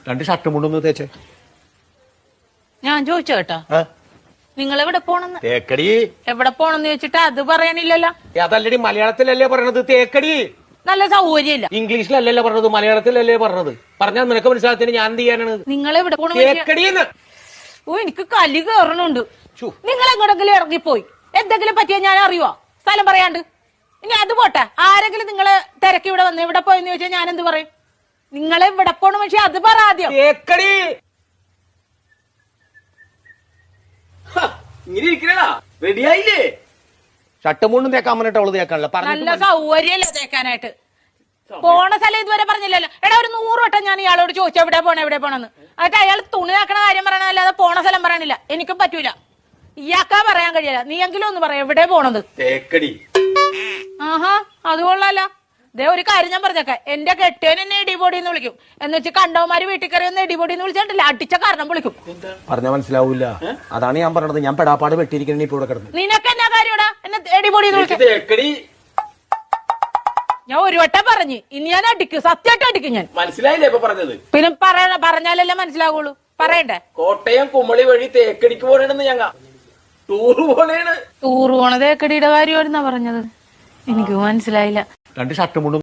രണ്ട് ഷർട്ടും മുണ്ടൊന്ന് തേച്ചേ. ഞാൻ ചോദിച്ചു കേട്ടാ, നിങ്ങൾ എവിടെ പോണെന്ന്? തേക്കടി. എവിടെ പോണെന്ന് ചോദിച്ചിട്ട് അത് പറയാനില്ലല്ലോ. അതല്ലടി, മലയാളത്തിലല്ലേ പറയണത് തേക്കടി. നല്ല സൗകര്യമില്ല. ഇംഗ്ലീഷിലല്ലല്ലോ പറഞ്ഞത്, മലയാളത്തിലല്ലേ പറഞ്ഞത്. പറഞ്ഞാൽ നിനക്ക് മനസ്സിലാകത്തിന് ഞാൻ എന്ത് ചെയ്യാനാണ്? നിങ്ങൾ എവിടെ പോണ? തേക്കടിന്ന്. ഓ, എനിക്ക് കലി കയറണുണ്ട്. നിങ്ങൾ എങ്ങോട്ടെങ്കിലും ഇറങ്ങിപ്പോയി എന്തെങ്കിലും പറ്റിയാ ഞാൻ അറിയുവോ? സ്ഥലം പറയാണ്ട്. ഇനി അത് പോട്ടെ, ആരെങ്കിലും നിങ്ങള് തിരക്കി ഇവിടെ വന്ന് ഇവിടെ പോയെന്ന് ചോദിച്ചാൽ ഞാൻ എന്ത് പറയും? നിങ്ങളെ ഇവിടെ പോണ പക്ഷെ അത് പറ ആദ്യം. തേക്കടി. ഇങ്ങനെ ഇരിക്കണ റെഡിയായില്ലേ? ഷർട്ടും മുണ്ടും തേക്കാൻ പറഞ്ഞിട്ട് അവള് തേക്കാനല്ല. നല്ല സൗകര്യല്ല തേക്കാനായിട്ട്. പോണ സ്ഥലം ഇതുവരെ പറഞ്ഞില്ലല്ലോ. എടാ, ഒരു 100 വട്ടം ഞാൻ ഇയാളോട് ചോദിച്ചു എവിടെ പോണെന്ന്. എന്നിട്ട് അയാൾ തുണി നാക്കണ കാര്യം പറയണല്ലാതെ പോണ സ്ഥലം പറയണില്ല. എനിക്കും പറ്റൂല. ഇയാൾക്കാ പറയാൻ കഴിയില്ല. നീ എങ്കിലും ഒന്ന് പറയാം എവിടെ പോണത്. തേക്കടി. ആഹാ, അത് കൊള്ളാലോ. ദേ ഒരു കാര്യം ഞാൻ പറഞ്ഞേക്കാം, എന്റെ കെട്ടിയൻ എന്നെ ഇടിപൊടി എന്ന് വിളിക്കും. എന്ന് വെച്ച് കണ്ടവന്മാര് വീട്ടിൽ കയറി ഒന്ന് ഇടിപൊടി എന്ന് വിളിച്ചിട്ടില്ല, അടിച്ച കാരണം വിളിക്കും. പറഞ്ഞാൽ മനസ്സിലാവൂല. അതാണ് ഞാൻ പറഞ്ഞത്. ഞാൻ പെടാപ്പാട് വെട്ടിയിരിക്കണ ഇപ്പൊ ഇവിടെ കിടന്നു. നിനക്ക് എന്നാ കാര്യടാ എന്നെ ഇടിപൊടി എന്ന് വിളിക്കും? തേക്കടി. ഞാൻ ഒരു വട്ടം പറഞ്ഞു, ഇനി ഞാൻ അടിക്കും, സത്യമായിട്ട് അടിക്കും ഞാൻ. മനസ്സിലായില്ലേ ഇപ്പൊ പറഞ്ഞത്? പിന്നെ പറഞ്ഞാലല്ലേ മനസ്സിലാവുള്ളൂ. പറയണ്ടേ? കോട്ടയം കുമളി വഴി തേക്കടിക്ക് പോണേണെന്ന് ഞങ്ങ ടൂറ് പോണേണ്. ടൂറ് പോണത് തേക്കടിയുടെ കാര്യമായിരുന്നാ പറഞ്ഞത്. എനിക്ക് മനസ്സിലായില്ല. രണ്ട് ഷർട്ടും മുണ്ടും